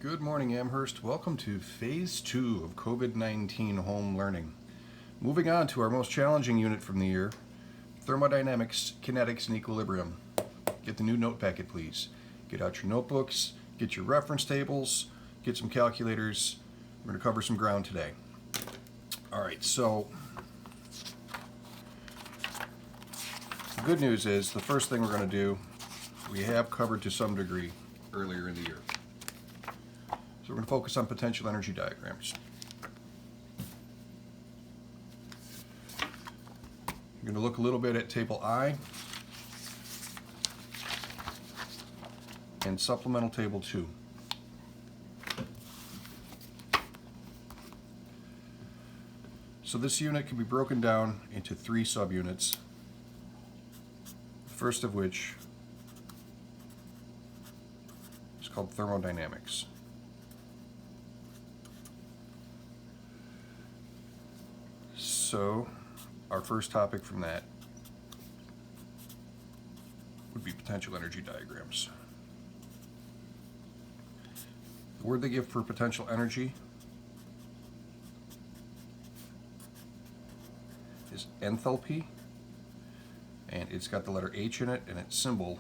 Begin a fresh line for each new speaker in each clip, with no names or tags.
Good morning, Amherst. Welcome to Phase 2 of COVID-19 home learning. Moving on to our most challenging unit from the year, Thermodynamics, Kinetics, and Equilibrium. Get the new note packet, please. Get out your notebooks, get your reference tables, get some calculators. We're going to cover some ground today. Alright, so the good news is the first thing we're going to do, we have covered to some degree earlier in the year. So we're going to focus on potential energy diagrams. You're going to look a little bit at Table I and Supplemental Table 2. So this unit can be broken down into 3 subunits, the first of which is called Thermodynamics. So our first topic from that would be potential energy diagrams. The word they give for potential energy is enthalpy, and it's got the letter H in it, and its symbol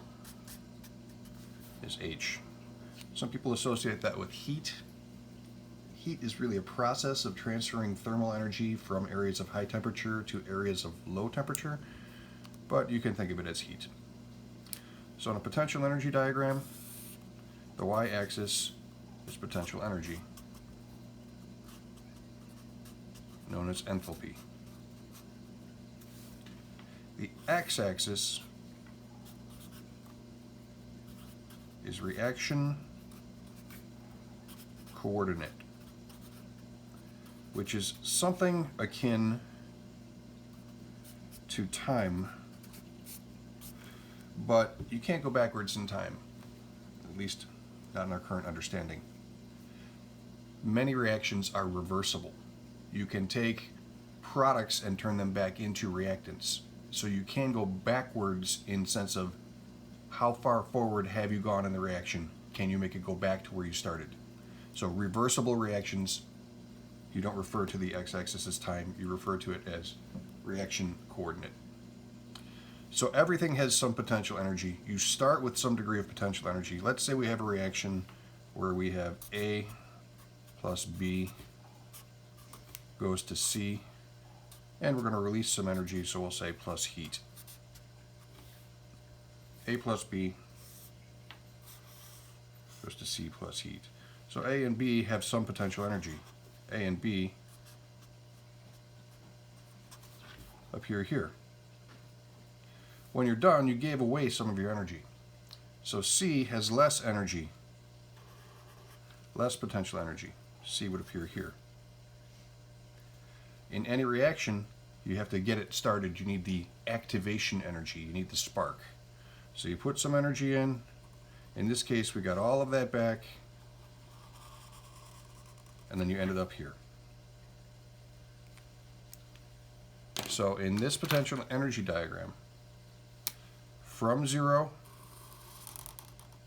is H. Some people associate that with heat. Heat is really a process of transferring thermal energy from areas of high temperature to areas of low temperature, but you can think of it as heat. So in a potential energy diagram, the y-axis is potential energy, known as enthalpy. The x-axis is reaction coordinate, which is something akin to time, but you can't go backwards in time, at least not in our current understanding. Many reactions are reversible. You can take products and turn them back into reactants. So you can go backwards in sense of how far forward have you gone in the reaction? Can you make it go back to where you started? So reversible reactions, you don't refer to the x-axis as time, you refer to it as reaction coordinate. So everything has some potential energy. You start with some degree of potential energy. Let's say we have a reaction where we have A plus B goes to C, and we're going to release some energy, so we'll say plus heat. A plus B goes to C plus heat. So A and B have some potential energy. A and B appear here. When you're done, you gave away some of your energy. So C has less energy, less potential energy. C would appear here. In any reaction, you have to get it started. You need the activation energy. You need the spark. So you put some energy in. In this case, we got all of that back, and then you ended up here. So in this potential energy diagram, from 0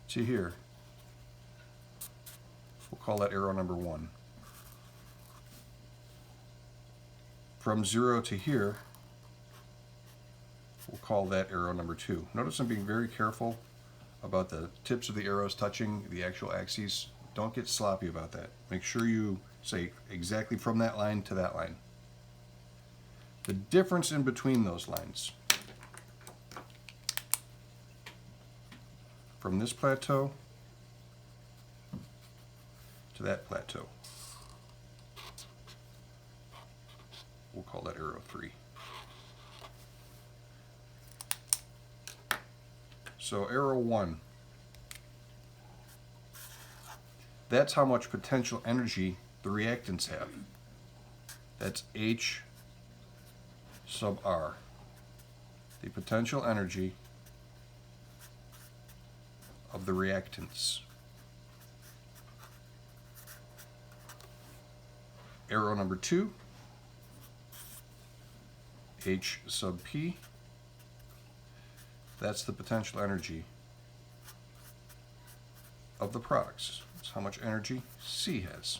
to here, we'll call that arrow number 1. From 0 to here, we'll call that arrow number 2. Notice I'm being very careful about the tips of the arrows touching the actual axes. Don't get sloppy about that. Make sure you say exactly from that line to that line. The difference in between those lines, from this plateau to that plateau, we'll call that arrow 3. So arrow 1, that's how much potential energy the reactants have. That's H sub R, the potential energy of the reactants. Arrow number 2, H sub P, that's the potential energy of the products. That's how much energy C has.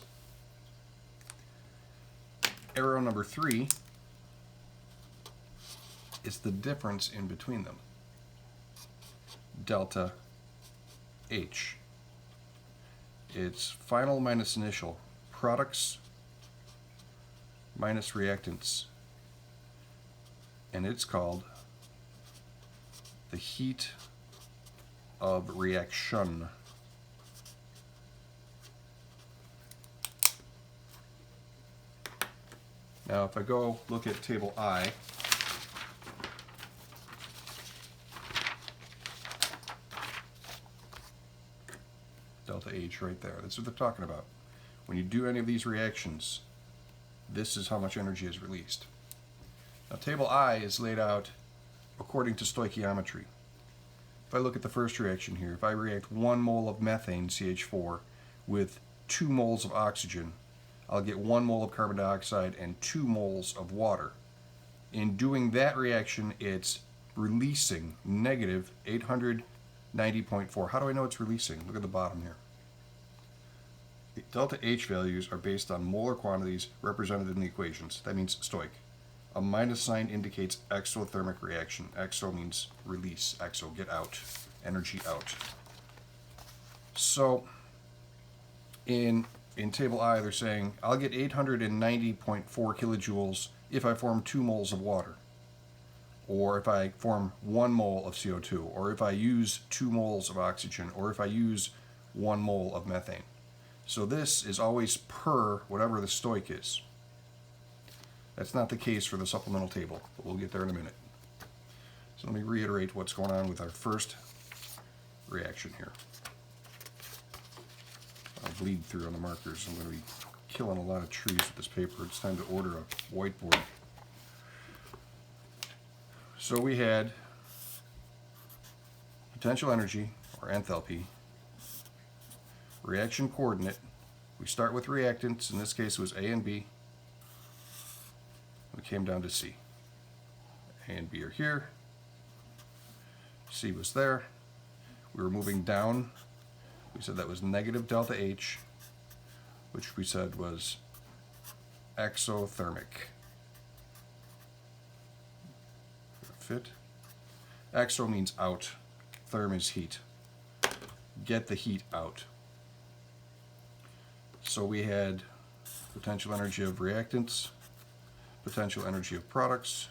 Arrow number 3 is the difference in between them. Delta H. It's final minus initial. Products minus reactants. And it's called the heat of reaction. Now if I go look at table I, delta H right there. That's what they're talking about. When you do any of these reactions, this is how much energy is released. Now table I is laid out according to stoichiometry. If I look at the first reaction here, if I react 1 mole of methane, CH4, with 2 moles of oxygen, I'll get 1 mole of carbon dioxide and 2 moles of water. In doing that reaction, it's releasing negative 890.4. How do I know it's releasing? Look at the bottom here. The delta H values are based on molar quantities represented in the equations. That means stoic. A minus sign indicates exothermic reaction. Exo means release. Exo, get out. Energy out. So, in table I, they're saying, I'll get 890.4 kilojoules if I form 2 moles of water, or if I form 1 mole of CO2, or if I use 2 moles of oxygen, or if I use 1 mole of methane. So this is always per whatever the stoic is. That's not the case for the supplemental table, but we'll get there in a minute. So let me reiterate what's going on with our first reaction here. I'll bleed through on the markers. I'm going to be killing a lot of trees with this paper. It's time to order a whiteboard. So we had potential energy, or enthalpy, reaction coordinate. We start with reactants. In this case it was A and B. We came down to C. A and B are here. C was there. We were moving down. We said that was negative delta H, which we said was exothermic. Fit. Exo means out. Therm is heat. Get the heat out. So we had potential energy of reactants, potential energy of products,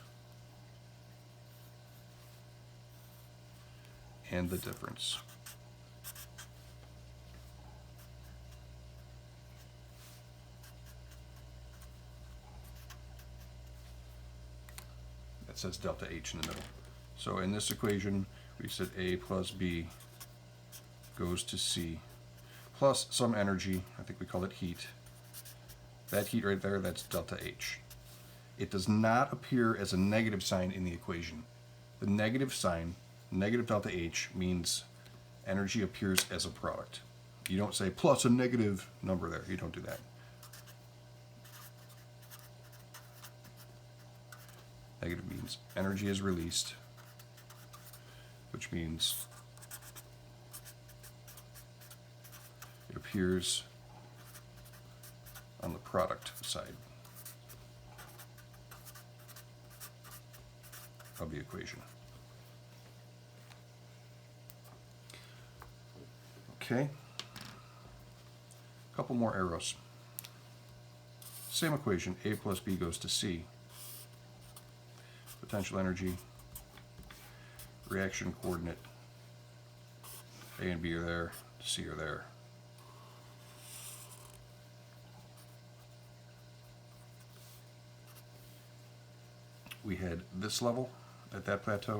and the difference. That says delta H in the middle. So in this equation, we said A plus B goes to C, plus some energy, I think we call it heat. That heat right there, that's delta H. It does not appear as a negative sign in the equation. The negative sign, negative delta H, means energy appears as a product. You don't say plus a negative number there. You don't do that. Negative means energy is released, which means it appears on the product side of the equation. Okay, a couple more arrows. Same equation, A plus B goes to C. Potential energy, reaction coordinate, A and B are there, C are there. We had this level at that plateau,